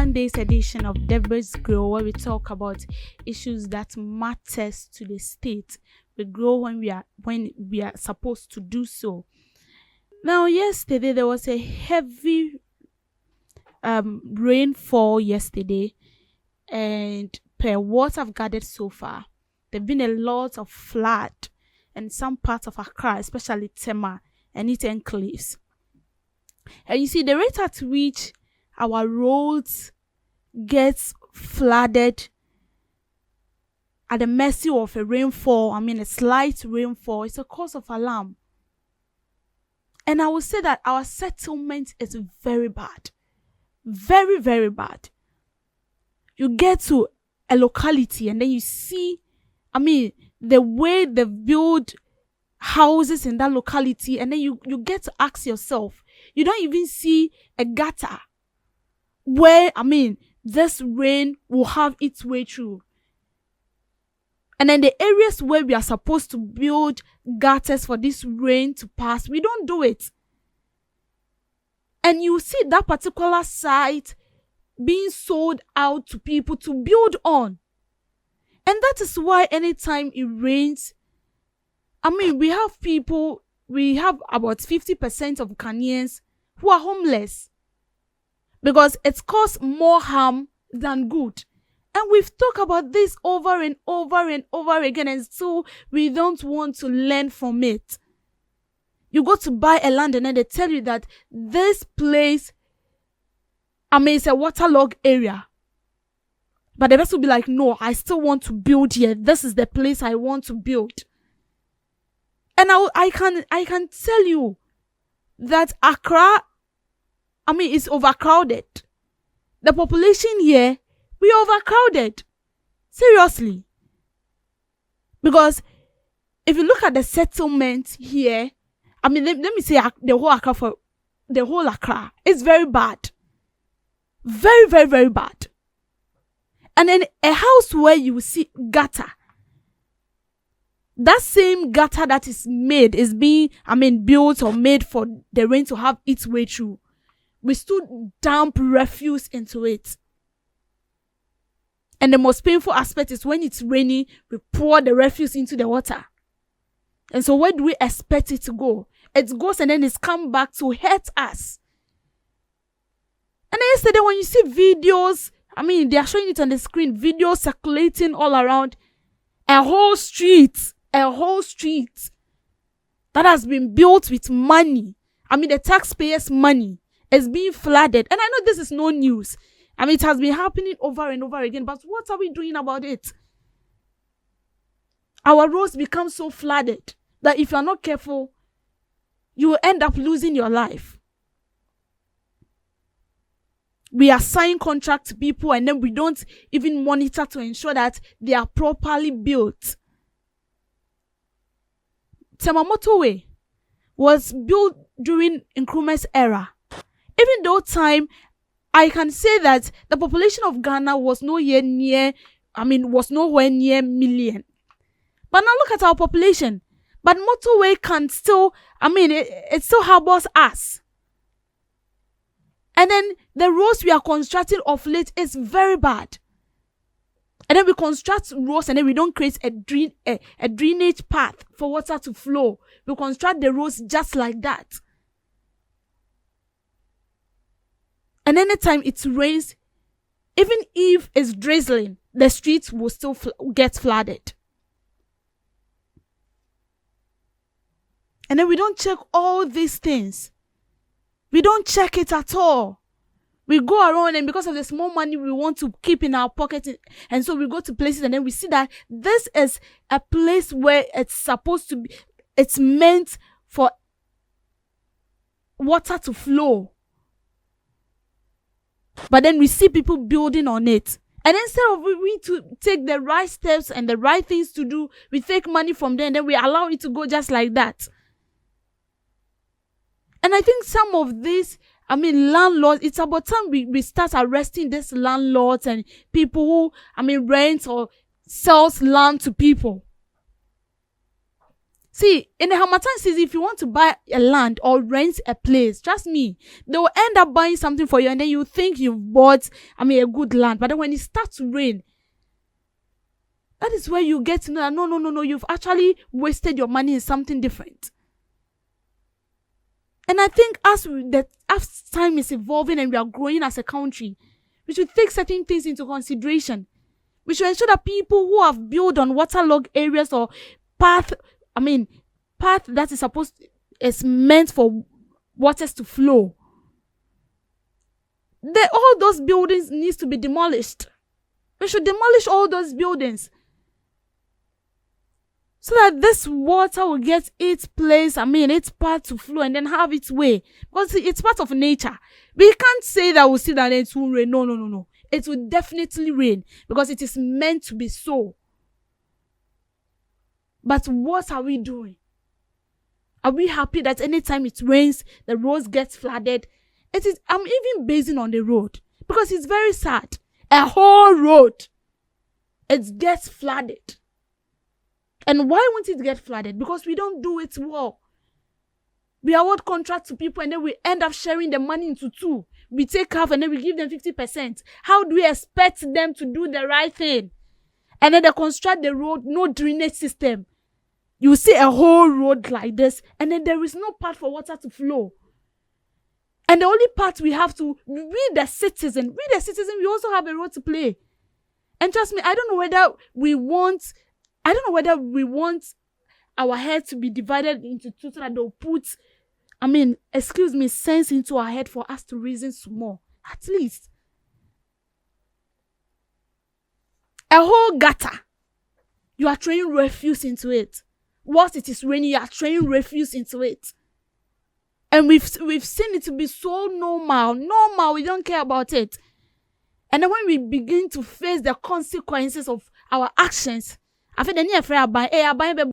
Monday's edition of Deborah's Grow, where we talk about issues that matters to the state. We grow when we are supposed to do so. Now, yesterday there was a heavy rainfall yesterday, and per what I've gathered so far, there've been a lot of flood in some parts of Accra, especially Tema and its enclaves. And you see, the rate at which our roads gets flooded at the mercy of a rainfall, a slight rainfall, is a cause of alarm. And I would say that our settlement is very bad. Very, very bad. You get to a locality and then you see, the way they build houses in that locality, and then you get to ask yourself, you don't even see a gutter where, this rain will have its way through. And then the areas where we are supposed to build gutters for this rain to pass, we don't do it. And you see that particular site being sold out to people to build on. And that is why anytime it rains, we have about 50% of Ghanaians who are homeless, because it's caused more harm than good. And we've talked about this over and over and over again, and so we don't want to learn from it. You go to buy a land and then they tell you that this place, it's a waterlogged area. But the rest will be like, no, I still want to build here. This is the place I want to build. And I can tell you that Accra, is overcrowded. The population here, we are overcrowded. Seriously. Because if you look at the settlement here, let me say the whole Accra, it's very bad. Very, very, very bad. And then a house where you will see gutter, that same gutter that is being built or made for the rain to have its way through, we still dump refuse into it. And the most painful aspect is when it's raining, we pour the refuse into the water. And so where do we expect it to go? It goes and then it's come back to hurt us. And then yesterday when you see videos, they are showing it on the screen, videos circulating all around, a whole street that has been built with money, the taxpayers' money, is being flooded. And I know this is no news. It has been happening over and over again, but what are we doing about it? Our roads become so flooded that if you are not careful, you will end up losing your life. We assign contract to people and then we don't even monitor to ensure that they are properly built. Tema Motorway was built during Nkrumah's era. Even though I can say that the population of Ghana was nowhere near million. But now look at our population. But motorway can still, it still harbors us. And then the roads we are constructing of late is very bad. And then we construct roads and then we don't create a drainage path for water to flow. We construct the roads just like that. And anytime it rains, even if it's drizzling, the streets will still get flooded. And then we don't check all these things. We don't check it at all. We go around and because of the small money we want to keep in our pocket, and so we go to places and then we see that this is a place where it's supposed to be, it's meant for water to flow. But then we see people building on it. And instead of we to take the right steps and the right things to do, we take money from them and then we allow it to go just like that. And I think some of these, landlords, it's about time we start arresting these landlords and people who, rent or sells land to people. See, in the Hamatan season, if you want to buy a land or rent a place, trust me, they will end up buying something for you, and then you think you've bought, a good land. But then when it starts to rain, that is where you get to know that no, you've actually wasted your money in something different. And I think as time is evolving and we are growing as a country, we should take certain things into consideration. We should ensure that people who have built on waterlogged areas or path that is meant for waters to flow, all those buildings needs to be demolished. We should demolish all those buildings so that this water will get its place, its path to flow and then have its way. Because it's part of nature. We can't say that we'll see that it will rain. No. It will definitely rain because it is meant to be so. But what are we doing? Are we happy that anytime it rains, the roads get flooded? I'm even basing on the road because it's very sad. A whole road, it gets flooded. And why won't it get flooded? Because we don't do it well. We award contracts to people and then we end up sharing the money into two. We take half and then we give them 50%. How do we expect them to do the right thing? And then they construct the road, no drainage system. You see a whole road like this, and then there is no path for water to flow. And the only part we have to, we the citizen, we also have a role to play. And trust me, I don't know whether we want our head to be divided into two so that they'll put, sense into our head for us to reason small. At least. A whole gutter. You are throwing refuse into it. Whilst it is raining, you are throwing refuse into it. And we've seen it to be so normal. We don't care about it. And then when we begin to face the consequences of our actions, I feel the near afraid about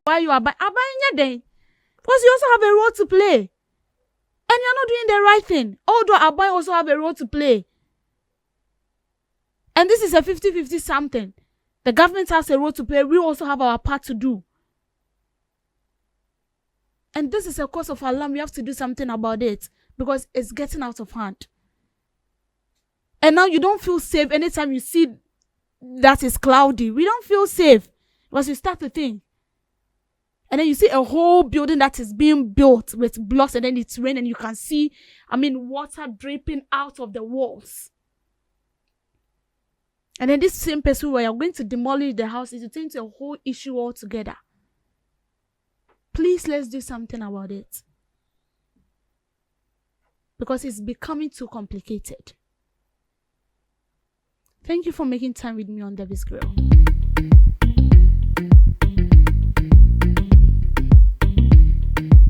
why you are buying your because you also have a role to play. And you're not doing the right thing. Although Abai also have a role to play. And this is a 50-50 something. The government has a role to play. We also have our part to do. And this is a cause of alarm. We have to do something about it because it's getting out of hand. And now you don't feel safe anytime you see that it's cloudy. We don't feel safe because you start to think. And then you see a whole building that is being built with blocks and then it's raining and you can see, water dripping out of the walls. And then this same person where you're going to demolish the house is turning to a whole issue altogether. Please, let's do something about it. Because it's becoming too complicated. Thank you for making time with me on Debbie's Grill.